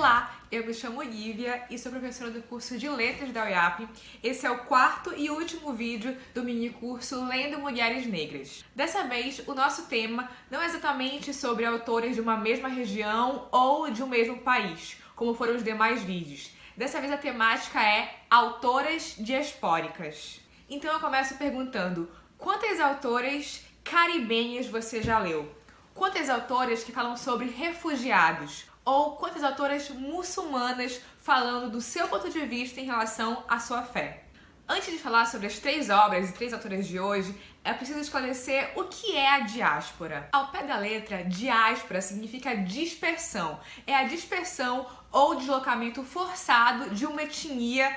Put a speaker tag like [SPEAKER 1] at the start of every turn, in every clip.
[SPEAKER 1] Olá, eu me chamo Lívia e sou professora do curso de Letras da UiAP. Esse é o quarto e último vídeo do mini curso Lendo Mulheres Negras. Dessa vez, o nosso tema não é exatamente sobre autores de uma mesma região ou de um mesmo país, como foram os demais vídeos. Dessa vez a temática é autoras diaspóricas. Então eu começo perguntando, quantas autoras caribenhas você já leu? Quantas autoras que falam sobre refugiados? Ou quantas autoras muçulmanas falando do seu ponto de vista em relação à sua fé? Antes de falar sobre as três obras e três autoras de hoje, é preciso esclarecer o que é a diáspora. Ao pé da letra, diáspora significa dispersão. É a dispersão ou deslocamento forçado de uma etnia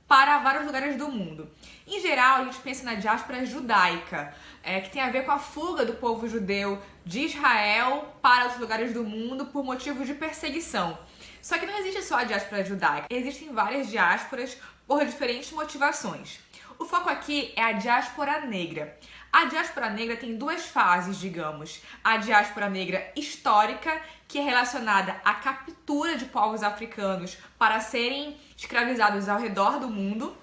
[SPEAKER 1] para vários lugares do mundo. Em geral, a gente pensa na diáspora judaica, que tem a ver com a fuga do povo judeu de Israel para outros lugares do mundo por motivos de perseguição. Só que não existe só a diáspora judaica, existem várias diásporas por diferentes motivações. O foco aqui é a diáspora negra. A diáspora negra tem duas fases, digamos. A diáspora negra histórica, que é relacionada à captura de povos africanos para serem escravizados ao redor do mundo,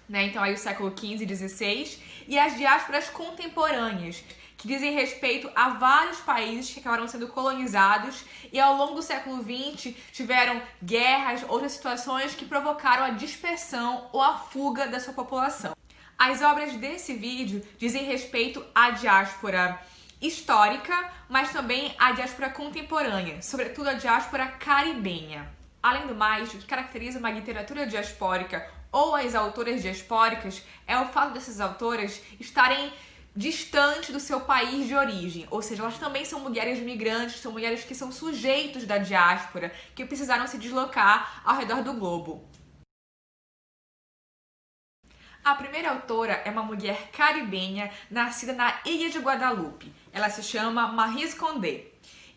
[SPEAKER 1] né? Então aí o século XV e XVI, e as diásporas contemporâneas, que dizem respeito a vários países que acabaram sendo colonizados e ao longo do século XX tiveram guerras, outras situações que provocaram a dispersão ou a fuga da sua população. As obras desse vídeo dizem respeito à diáspora histórica, mas também à diáspora contemporânea, sobretudo a diáspora caribenha. Além do mais, o que caracteriza uma literatura diaspórica ou as autoras diaspóricas é o fato dessas autoras estarem distante do seu país de origem, ou seja, elas também são mulheres migrantes, são mulheres que são sujeitos da diáspora, que precisaram se deslocar ao redor do globo. A primeira autora é uma mulher caribenha nascida na Ilha de Guadalupe. Ela se chama Maryse Condé.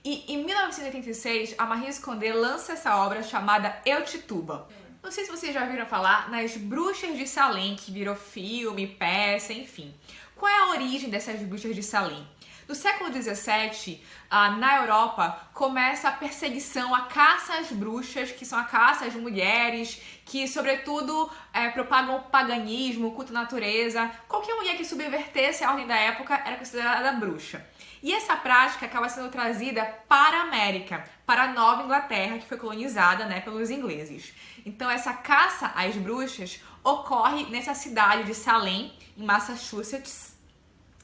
[SPEAKER 1] E em 1986, a Maryse Condé lança essa obra chamada Eu Tituba. Não sei se vocês já ouviram falar nas Bruxas de Salem, que virou filme, peça, enfim. Qual é a origem dessas Bruxas de Salem? No século XVII, na Europa, começa a perseguição, a caça às bruxas, que são a caça às mulheres, que, sobretudo, propagam o paganismo, o culto à natureza. Qualquer mulher que subvertesse a ordem da época era considerada bruxa. E essa prática acaba sendo trazida para a América, para a Nova Inglaterra, que foi colonizada, pelos ingleses. Então, essa caça às bruxas ocorre nessa cidade de Salem, em Massachusetts,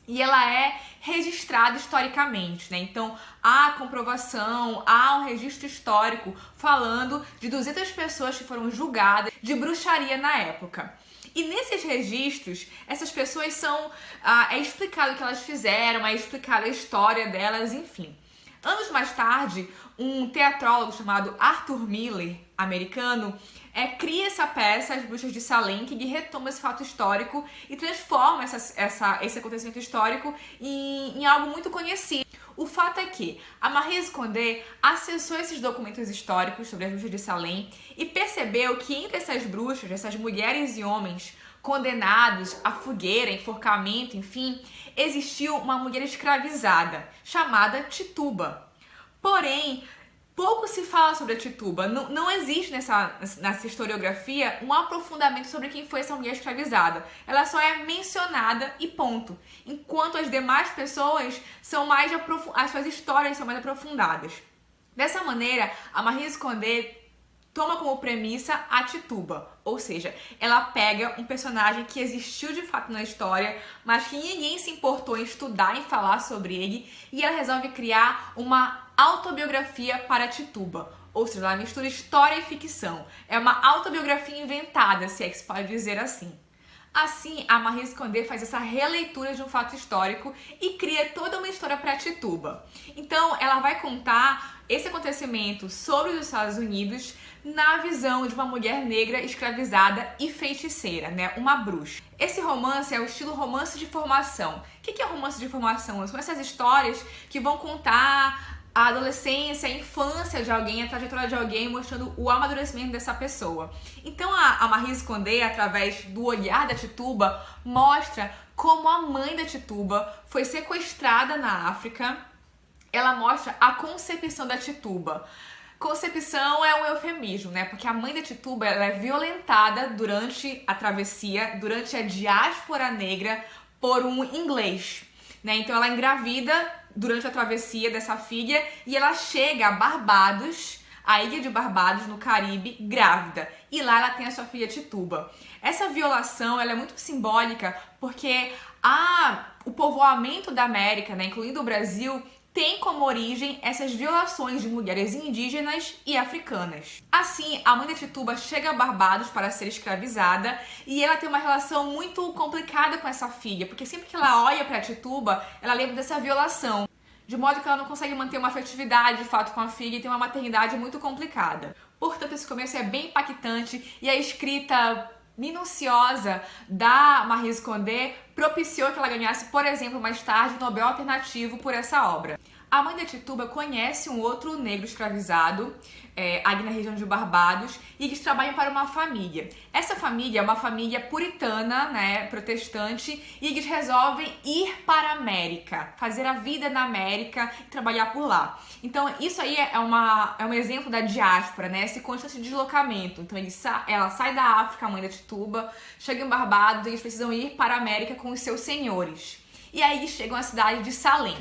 [SPEAKER 1] e ela é registrada historicamente, Então, há comprovação, há um registro histórico falando de 200 pessoas que foram julgadas de bruxaria na época. E nesses registros, essas pessoas é explicado o que elas fizeram, é explicada a história delas, enfim. Anos mais tarde, um teatrólogo chamado Arthur Miller, americano, cria essa peça, As Bruxas de Salem, que retoma esse fato histórico e transforma esse acontecimento histórico em algo muito conhecido. O fato é que a Maryse Condé acessou esses documentos históricos sobre as Bruxas de Salem e percebeu que entre essas bruxas, essas mulheres e homens condenados à fogueira, enforcamento, enfim, existiu uma mulher escravizada, chamada Tituba. Porém, pouco se fala sobre a Tituba, não existe nessa historiografia um aprofundamento sobre quem foi essa mulher escravizada. Ela só é mencionada e ponto. Enquanto as demais pessoas as suas histórias são mais aprofundadas. Dessa maneira, a Maryse Condé toma como premissa a Tituba, ou seja, ela pega um personagem que existiu de fato na história, mas que ninguém se importou em estudar, em falar sobre ele, e ela resolve criar uma autobiografia para Tituba, ou seja, ela mistura história e ficção. É uma autobiografia inventada, se é que se pode dizer assim. Assim, a Maryse Condé faz essa releitura de um fato histórico e cria toda uma história para Tituba. Então, ela vai contar esse acontecimento sobre os Estados Unidos na visão de uma mulher negra escravizada e feiticeira, uma bruxa. Esse romance é o estilo romance de formação. O que é romance de formação? São essas histórias que vão contar a adolescência, a infância de alguém, a trajetória de alguém, mostrando o amadurecimento dessa pessoa. Então a Maryse Condé, através do olhar da Tituba, mostra como a mãe da Tituba foi sequestrada na África. Ela mostra a concepção da Tituba. Concepção é um eufemismo, né? Porque a mãe da Tituba ela é violentada durante a travessia, durante a diáspora negra, por um inglês, né? Então ela engravida durante a travessia dessa filha e ela chega a Barbados, a ilha de Barbados, no Caribe, grávida. E lá ela tem a sua filha Tituba. Essa violação ela é muito simbólica porque o povoamento da América, né, incluindo o Brasil, tem como origem essas violações de mulheres indígenas e africanas. Assim, a mãe da Tituba chega a Barbados para ser escravizada e ela tem uma relação muito complicada com essa filha, porque sempre que ela olha para a Tituba, ela lembra dessa violação, de modo que ela não consegue manter uma afetividade de fato com a filha e tem uma maternidade muito complicada. Portanto, esse começo é bem impactante e a escrita minuciosa da Maryse Condé propiciou que ela ganhasse, por exemplo, mais tarde, o Nobel Alternativo por essa obra. A mãe da Tituba conhece um outro negro escravizado, ali na região de Barbados, e eles trabalham para uma família. Essa família é uma família puritana, né, protestante, e eles resolvem ir para a América, fazer a vida na América e trabalhar por lá. Então, isso aí é um exemplo da diáspora, né, esse constante deslocamento. Então, ela sai da África, a mãe da Tituba, chega em Barbados, e eles precisam ir para a América com os seus senhores. E aí eles chegam à cidade de Salem.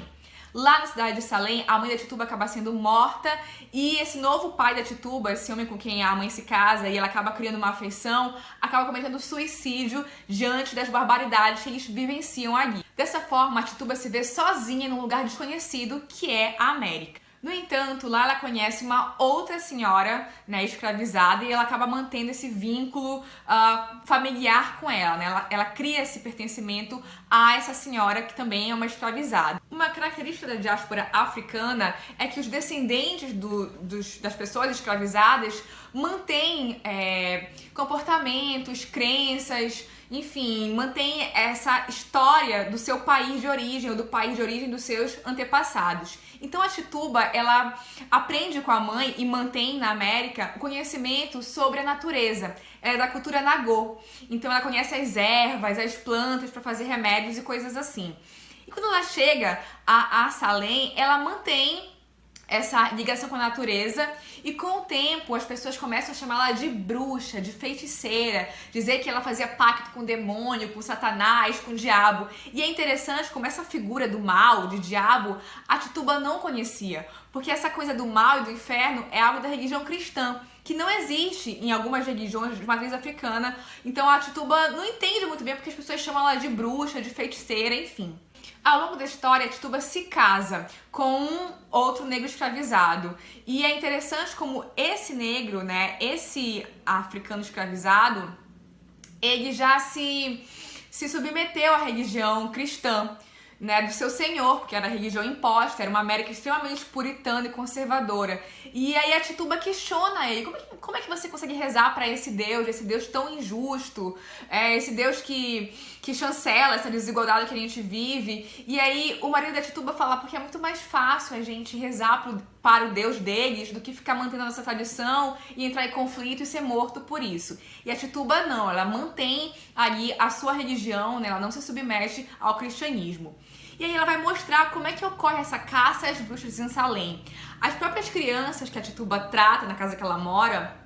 [SPEAKER 1] Lá na cidade de Salem, a mãe da Tituba acaba sendo morta e esse novo pai da Tituba, esse homem com quem a mãe se casa e ela acaba criando uma afeição, acaba cometendo suicídio diante das barbaridades que eles vivenciam ali. Dessa forma, a Tituba se vê sozinha num lugar desconhecido, que é a América. No entanto, lá ela conhece uma outra senhora, né, escravizada, e ela acaba mantendo esse vínculo familiar com ela, né? Ela cria esse pertencimento a essa senhora que também é uma escravizada. Uma característica da diáspora africana é que os descendentes das pessoas escravizadas mantêm comportamentos, crenças, enfim, mantém essa história do seu país de origem ou do país de origem dos seus antepassados. Então a Tituba, ela aprende com a mãe e mantém na América o conhecimento sobre a natureza. Ela é da cultura Nagô. Então ela conhece as ervas, as plantas para fazer remédios e coisas assim. E quando ela chega a Salem, ela mantém essa ligação com a natureza e com o tempo as pessoas começam a chamá-la de bruxa, de feiticeira, dizer que ela fazia pacto com o demônio, com Satanás, com o diabo. E é interessante como essa figura do mal, de diabo, a Tituba não conhecia, porque essa coisa do mal e do inferno é algo da religião cristã, que não existe em algumas religiões de matriz africana. Então a Tituba não entende muito bem porque as pessoas chamam ela de bruxa, de feiticeira, enfim. Ao longo da história, a Tituba se casa com outro negro escravizado. E é interessante como esse negro, né, esse africano escravizado, ele já se submeteu à religião cristã, né, do seu senhor, porque era a religião imposta, era uma América extremamente puritana e conservadora. E aí a Tituba questiona ele, como é que você consegue rezar para esse Deus tão injusto, esse Deus que chancela essa desigualdade que a gente vive. E aí o marido da Tituba fala, porque é muito mais fácil a gente rezar para o Deus deles do que ficar mantendo a nossa tradição e entrar em conflito e ser morto por isso. E a Tituba não, ela mantém ali a sua religião, né, ela não se submete ao cristianismo. E aí ela vai mostrar como é que ocorre essa caça às bruxas em Salem. As próprias crianças que a Tituba trata na casa que ela mora,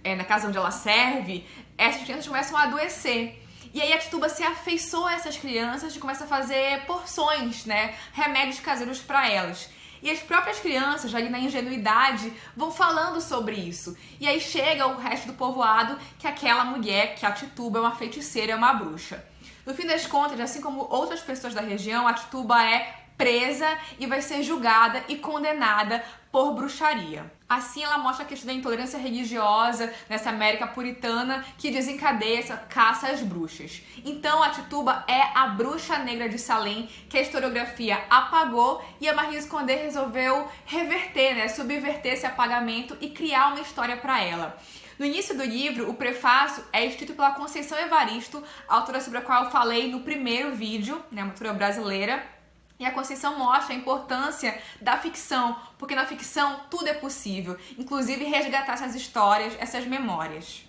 [SPEAKER 1] na casa onde ela serve, essas crianças começam a adoecer. E aí a Tituba se afeiçoa a essas crianças e começa a fazer porções, né, remédios caseiros para elas. E as próprias crianças, ali na ingenuidade, vão falando sobre isso. E aí chega o resto do povoado que aquela mulher, que a Tituba é uma feiticeira, é uma bruxa. No fim das contas, assim como outras pessoas da região, a Tituba é presa e vai ser julgada e condenada por bruxaria. Assim, ela mostra a questão da intolerância religiosa nessa América puritana que desencadeia essa caça às bruxas. Então, a Tituba é a bruxa negra de Salem que a historiografia apagou e a Maryse Condé resolveu reverter, né, subverter esse apagamento e criar uma história para ela. No início do livro, o prefácio é escrito pela Conceição Evaristo, a autora sobre a qual eu falei no primeiro vídeo, né, uma autora brasileira. E a Conceição mostra a importância da ficção, porque na ficção tudo é possível, inclusive resgatar essas histórias, essas memórias.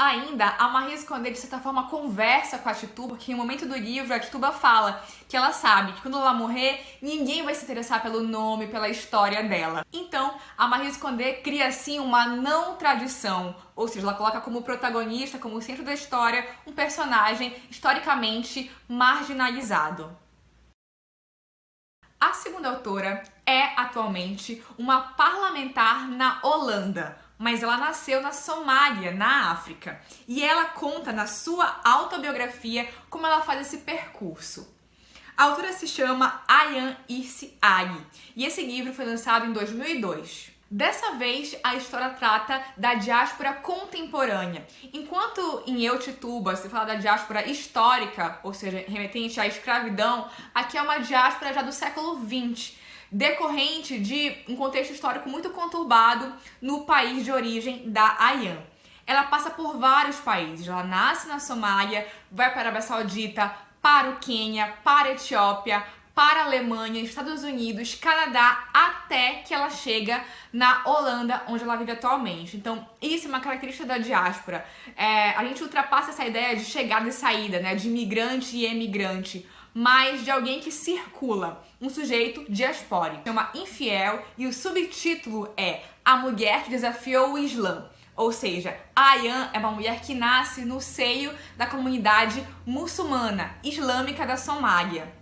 [SPEAKER 1] Ainda, a Maryse Condé, de certa forma, conversa com a Tituba, porque em um momento do livro a Tituba fala que ela sabe que quando ela morrer, ninguém vai se interessar pelo nome, pela história dela. Então, a Maryse Condé cria, assim, uma não tradição, ou seja, ela coloca como protagonista, como centro da história, um personagem historicamente marginalizado. A segunda autora é, atualmente, uma parlamentar na Holanda, mas ela nasceu na Somália, na África. E ela conta na sua autobiografia como ela faz esse percurso. A autora se chama Ayaan Hirsi Ali e esse livro foi lançado em 2002. Dessa vez, a história trata da diáspora contemporânea. Enquanto em Eu, Tituba se fala da diáspora histórica, ou seja, remetente à escravidão, aqui é uma diáspora já do século XX, decorrente de um contexto histórico muito conturbado no país de origem da Ayaan. Ela passa por vários países, ela nasce na Somália, vai para a Arábia Saudita, para o Quênia, para a Etiópia, para a Alemanha, Estados Unidos, Canadá, até que ela chega na Holanda, onde ela vive atualmente. Então, isso é uma característica da diáspora. A gente ultrapassa essa ideia de chegada e saída, né? De imigrante e emigrante, mas de alguém que circula, um sujeito diaspórico. Chama Infiel e o subtítulo é A Mulher que Desafiou o Islã. Ou seja, a Ayaan é uma mulher que nasce no seio da comunidade muçulmana islâmica da Somália.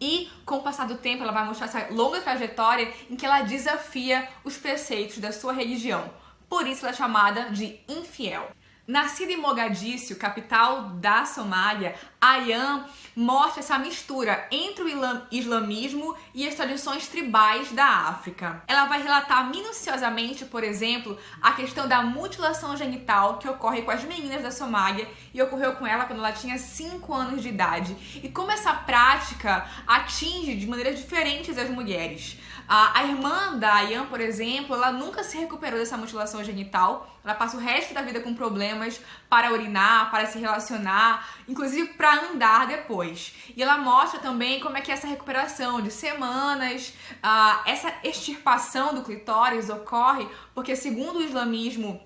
[SPEAKER 1] E, com o passar do tempo, ela vai mostrar essa longa trajetória em que ela desafia os preceitos da sua religião. Por isso ela é chamada de infiel. Nascida em Mogadíscio, capital da Somália, Ayaan mostra essa mistura entre o islamismo e as tradições tribais da África. Ela vai relatar minuciosamente, por exemplo, a questão da mutilação genital que ocorre com as meninas da Somália e ocorreu com ela quando ela tinha 5 anos de idade. E como essa prática atinge de maneiras diferentes as mulheres. A irmã da Ayaan, por exemplo, ela nunca se recuperou dessa mutilação genital. Ela passa o resto da vida com problemas para urinar, para se relacionar, inclusive para andar depois. E ela mostra também como é que essa recuperação de semanas, essa extirpação do clitóris ocorre porque, segundo o islamismo,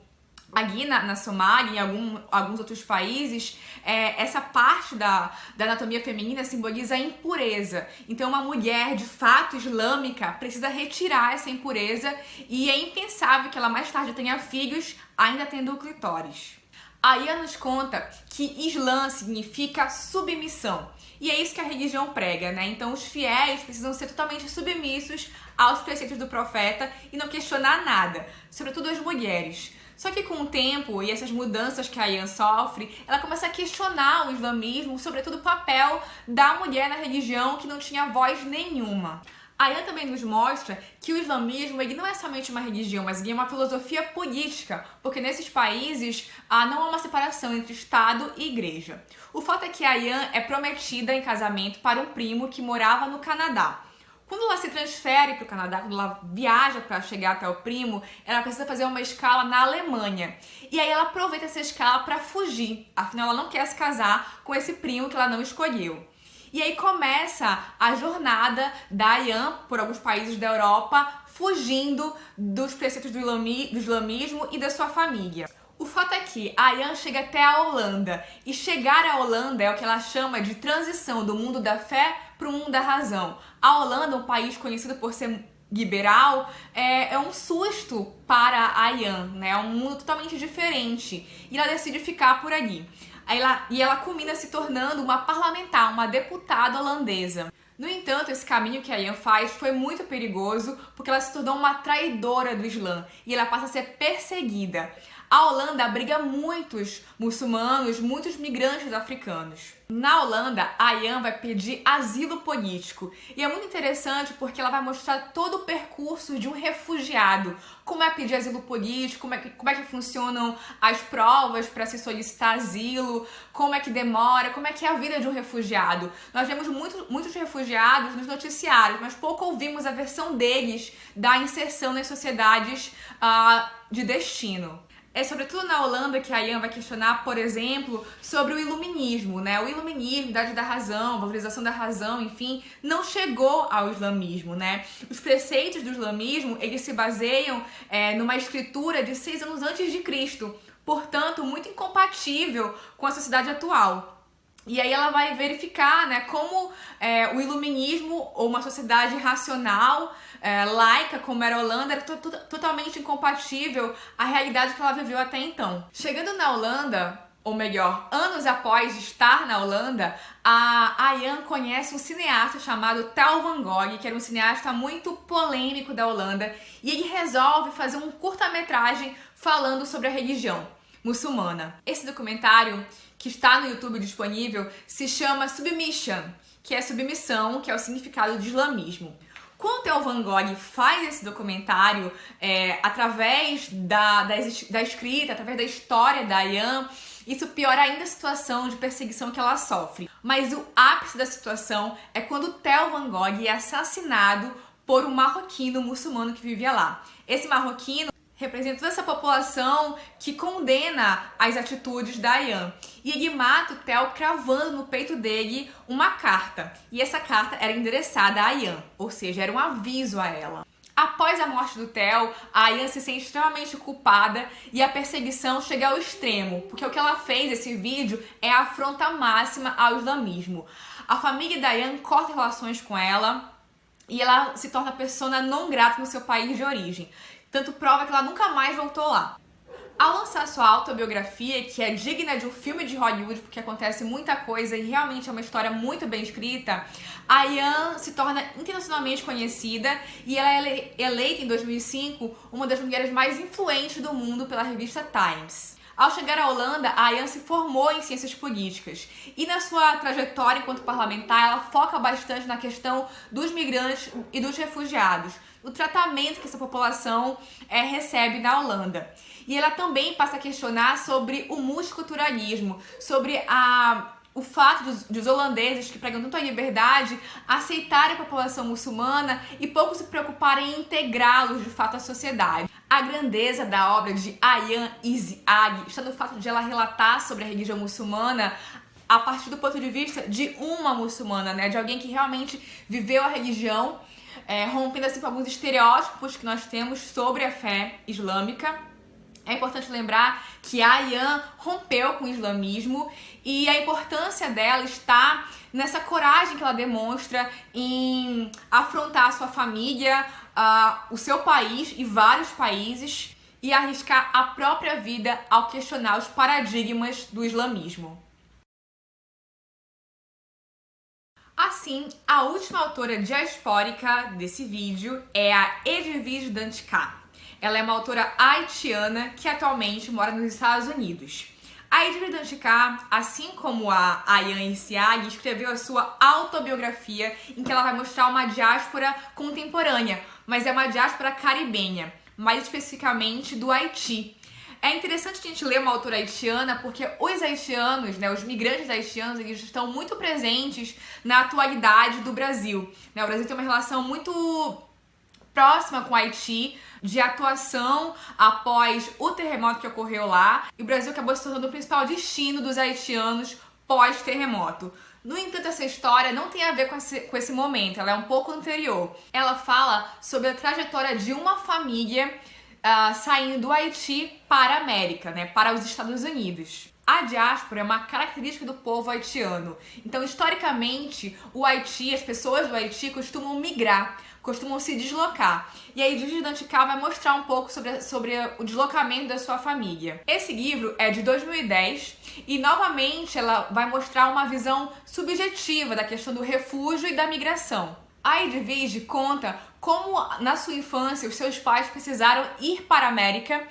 [SPEAKER 1] aqui na Somália e em alguns outros países, essa parte da anatomia feminina simboliza a impureza. Então, uma mulher de fato islâmica precisa retirar essa impureza e é impensável que ela mais tarde tenha filhos ainda tendo o clitóris. A Ayaan nos conta que Islã significa submissão. E é isso que a religião prega, né? Então, os fiéis precisam ser totalmente submissos aos preceitos do profeta e não questionar nada, sobretudo as mulheres. Só que com o tempo e essas mudanças que a Ayaan sofre, ela começa a questionar o islamismo, sobretudo o papel da mulher na religião que não tinha voz nenhuma. A Ayaan também nos mostra que o islamismo ele não é somente uma religião, mas ele é uma filosofia política, porque nesses países não há uma separação entre Estado e Igreja. O fato é que a Ayaan é prometida em casamento para um primo que morava no Canadá. Quando ela se transfere para o Canadá, quando ela viaja para chegar até o primo, ela precisa fazer uma escala na Alemanha. E aí ela aproveita essa escala para fugir, afinal ela não quer se casar com esse primo que ela não escolheu. E aí começa a jornada da Ayaan por alguns países da Europa, fugindo dos preceitos do islamismo e da sua família. O fato é que a Ayaan chega até a Holanda, e chegar à Holanda é o que ela chama de transição do mundo da fé para o mundo da razão. A Holanda, um país conhecido por ser liberal, é um susto para a Ayaan, né? É um mundo totalmente diferente, e ela decide ficar por ali. Ela culmina se tornando uma parlamentar, uma deputada holandesa. No entanto, esse caminho que a Ayaan faz foi muito perigoso porque ela se tornou uma traidora do Islã e ela passa a ser perseguida. A Holanda abriga muitos muçulmanos, muitos migrantes africanos. Na Holanda, a Ayaan vai pedir asilo político. E é muito interessante porque ela vai mostrar todo o percurso de um refugiado. Como é pedir asilo político, como é que funcionam as provas para se solicitar asilo, como é que demora, como é que é a vida de um refugiado. Nós vemos muitos refugiados nos noticiários, mas pouco ouvimos a versão deles da inserção nas sociedades de destino. É sobretudo na Holanda que a Ayaan vai questionar, por exemplo, sobre o iluminismo, né? O iluminismo, idade da razão, valorização da razão, enfim, não chegou ao islamismo, né? Os preceitos do islamismo, eles se baseiam numa escritura de 6 anos antes de Cristo. portanto, muito incompatível com a sociedade atual. E aí ela vai verificar, né, como o iluminismo ou uma sociedade racional, laica, como era a Holanda, era totalmente incompatível à realidade que ela viveu até então. Chegando na Holanda, ou melhor, anos após estar na Holanda, a Ayaan conhece um cineasta chamado Theo van Gogh, que era um cineasta muito polêmico da Holanda, e ele resolve fazer um curta-metragem falando sobre a religião muçulmana. Esse documentário, que está no YouTube disponível, se chama Submission, que é submissão, que é o significado de islamismo. Quando Theo van Gogh faz esse documentário, através da escrita, através da história da Ayaan, isso piora ainda a situação de perseguição que ela sofre. Mas o ápice da situação é quando Theo van Gogh é assassinado por um marroquino muçulmano que vivia lá. Esse marroquino representa toda essa população que condena as atitudes da Ayaan. E ele mata o Theo cravando no peito dele uma carta. E essa carta era endereçada a Ayaan, ou seja, era um aviso a ela. Após a morte do Theo, a Ayaan se sente extremamente culpada e a perseguição chega ao extremo, porque o que ela fez, esse vídeo, é a afronta máxima ao islamismo. A família da Ayaan corta relações com ela e ela se torna persona não grata no seu país de origem. Tanto prova que ela nunca mais voltou lá. Ao lançar sua autobiografia, que é digna de um filme de Hollywood, porque acontece muita coisa e realmente é uma história muito bem escrita, a Ayaan se torna internacionalmente conhecida e ela é eleita em 2005 uma das mulheres mais influentes do mundo pela revista Times. Ao chegar à Holanda, a Ayaan se formou em ciências políticas e na sua trajetória enquanto parlamentar ela foca bastante na questão dos migrantes e dos refugiados, o tratamento que essa população recebe na Holanda. E ela também passa a questionar sobre o multiculturalismo, sobre o fato dos holandeses que pregam tanto a liberdade aceitarem a população muçulmana e pouco se preocuparem em integrá-los de fato à sociedade. A grandeza da obra de Ayaan Hirsi Ali está no fato de ela relatar sobre a religião muçulmana a partir do ponto de vista de uma muçulmana, né? De alguém que realmente viveu a religião, rompendo assim com alguns estereótipos que nós temos sobre a fé islâmica. É importante lembrar que a Ayaan rompeu com o islamismo e a importância dela está nessa coragem que ela demonstra em afrontar a sua família, o seu país e vários países e arriscar a própria vida ao questionar os paradigmas do islamismo. Assim, a última autora diaspórica desse vídeo é a Edwige Danticat. Ela é uma autora haitiana que atualmente mora nos Estados Unidos. A Edwige Danticat, assim como a Ayaan Hirsi Ali, escreveu a sua autobiografia em que ela vai mostrar uma diáspora contemporânea, mas é uma diáspora caribenha, mais especificamente do Haiti. É interessante a gente ler uma autora haitiana porque os haitianos, né, os migrantes haitianos, eles estão muito presentes na atualidade do Brasil. O Brasil tem uma relação muito próxima com o Haiti, de atuação após o terremoto que ocorreu lá, e o Brasil acabou se tornando o principal destino dos haitianos pós-terremoto. No entanto, essa história não tem a ver com esse momento, ela é um pouco anterior. Ela fala sobre a trajetória de uma família saindo do Haiti para a América, né, para os Estados Unidos. A diáspora é uma característica do povo haitiano. Então, historicamente, o Haiti, as pessoas do Haiti costumam migrar, costumam se deslocar. E aí, Edwige Danticat vai mostrar um pouco sobre o deslocamento da sua família. Esse livro é de 2010 e, novamente, ela vai mostrar uma visão subjetiva da questão do refúgio e da migração. A Edwige conta como, na sua infância, os seus pais precisaram ir para a América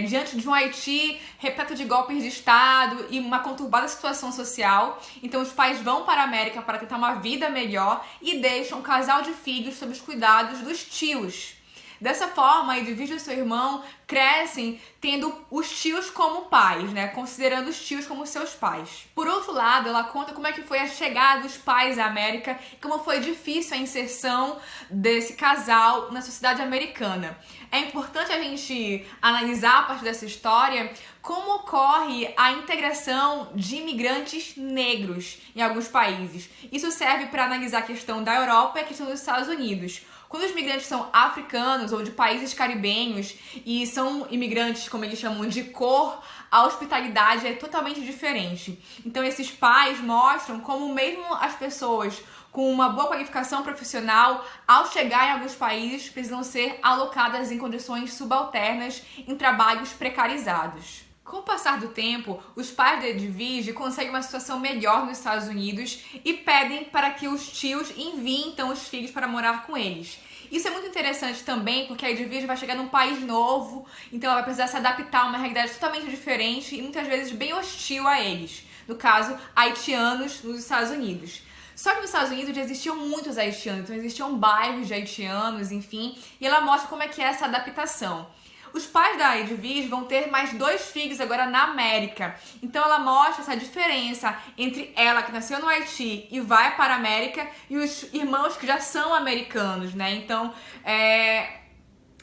[SPEAKER 1] diante de um Haiti repleto de golpes de Estado e uma conturbada situação social. Então, os pais vão para a América para tentar uma vida melhor e deixam um casal de filhos sob os cuidados dos tios. Dessa forma, a Edwige e seu irmão crescem tendo os tios como pais, né? Considerando os tios como seus pais. Por outro lado, ela conta como é que foi a chegada dos pais à América e como foi difícil a inserção desse casal na sociedade americana. É importante a gente analisar a partir dessa história como ocorre a integração de imigrantes negros em alguns países. Isso serve para analisar a questão da Europa e a questão dos Estados Unidos. Quando os migrantes são africanos ou de países caribenhos e são imigrantes, como eles chamam, de cor, a hospitalidade é totalmente diferente. Então esses pais mostram como mesmo as pessoas com uma boa qualificação profissional, ao chegar em alguns países, precisam ser alocadas em condições subalternas em trabalhos precarizados. Com o passar do tempo, os pais da Edvige conseguem uma situação melhor nos Estados Unidos e pedem para que os tios enviem então os filhos para morar com eles. Isso é muito interessante também porque a Edvige vai chegar num país novo, então ela vai precisar se adaptar a uma realidade totalmente diferente e muitas vezes bem hostil a eles. No caso, haitianos nos Estados Unidos. Só que nos Estados Unidos já existiam muitos haitianos, então existiam bairros de haitianos, enfim, e ela mostra como é que é essa adaptação. Os pais da Edvige vão ter mais 2 filhos agora na América. Então ela mostra essa diferença entre ela, que nasceu no Haiti e vai para a América, e os irmãos que já são americanos, né? Então,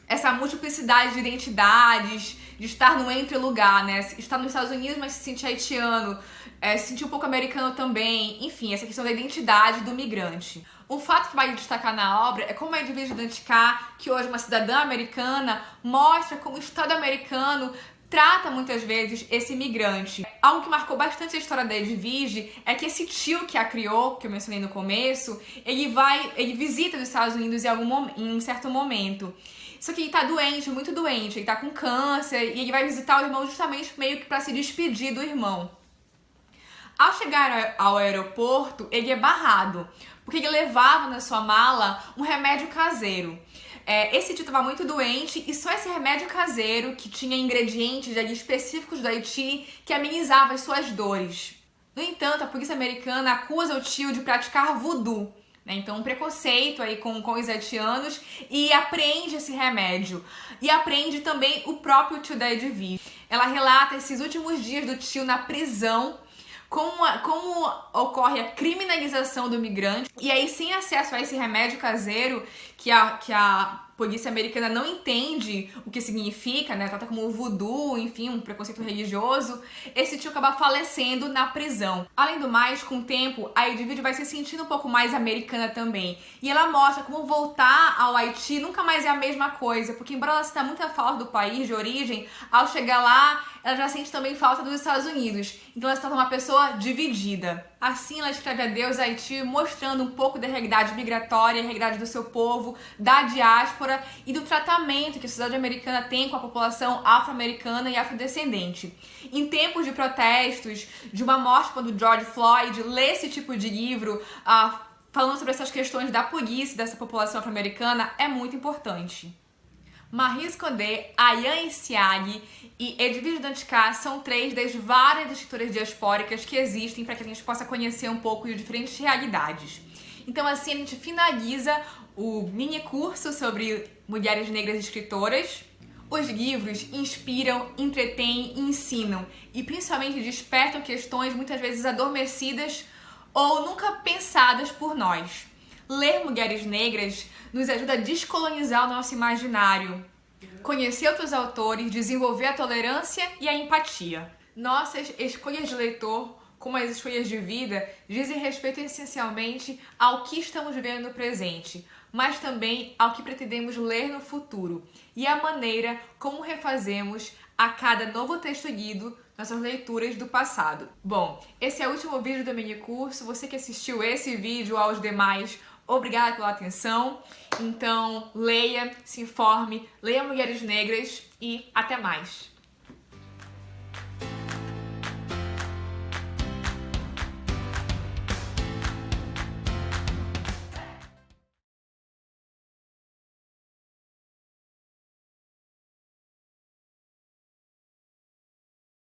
[SPEAKER 1] essa multiplicidade de identidades, de estar no entre-lugar, né? Estar nos Estados Unidos, mas se sentir haitiano, se sentir um pouco americano também. Enfim, essa questão da identidade do migrante. Um fato que vai destacar na obra é como a Edvige Danticat, que hoje é uma cidadã americana, mostra como o Estado americano trata muitas vezes esse imigrante. Algo que marcou bastante a história da Edvige é que esse tio que a criou, que eu mencionei no começo, ele visita os Estados Unidos em um certo momento. Só que ele tá doente, muito doente, ele tá com câncer e ele vai visitar o irmão justamente meio que para se despedir do irmão. Ao chegar ao aeroporto, ele é barrado, porque ele levava na sua mala um remédio caseiro. Esse tio estava muito doente e só esse remédio caseiro, que tinha ingredientes ali específicos do Haiti, que amenizava as suas dores. No entanto, a polícia americana acusa o tio de praticar voodoo. Então, um preconceito aí com os haitianos, e apreende esse remédio. E apreende também o próprio tio da Edvige. Ela relata esses últimos dias do tio na prisão, como ocorre a criminalização do migrante, e aí sem acesso a esse remédio caseiro que a polícia americana não entende o que significa, né? Trata como voodoo, enfim, um preconceito religioso. Esse tio acaba falecendo na prisão. Além do mais, com o tempo, a Edvige vai se sentindo um pouco mais americana também. E ela mostra como voltar ao Haiti nunca mais é a mesma coisa, porque embora ela sinta muita falta do país de origem, ao chegar lá, ela já sente também falta dos Estados Unidos. Então ela se torna uma pessoa dividida. Assim, ela escreve Adeus Haiti, mostrando um pouco da realidade migratória, a realidade do seu povo, da diáspora e do tratamento que a sociedade americana tem com a população afro-americana e afrodescendente. Em tempos de protestos, de uma morte quando George Floyd, ler esse tipo de livro, falando sobre essas questões da polícia, dessa população afro-americana, é muito importante. Maryse Condé, Ayaan Isiagi e Edvige Danticat são 3 das várias escritoras diaspóricas que existem para que a gente possa conhecer um pouco de diferentes realidades. Então assim a gente finaliza o mini curso sobre mulheres negras escritoras. Os livros inspiram, entretêm e ensinam, e principalmente despertam questões muitas vezes adormecidas ou nunca pensadas por nós. Ler mulheres negras nos ajuda a descolonizar o nosso imaginário, conhecer outros autores, desenvolver a tolerância e a empatia. Nossas escolhas de leitor, como as escolhas de vida, dizem respeito essencialmente ao que estamos vivendo no presente, mas também ao que pretendemos ler no futuro e a maneira como refazemos a cada novo texto lido nossas leituras do passado. Bom, esse é o último vídeo do mini curso. Você que assistiu esse vídeo aos demais, obrigada pela atenção. Então, leia, se informe, leia Mulheres Negras e até mais!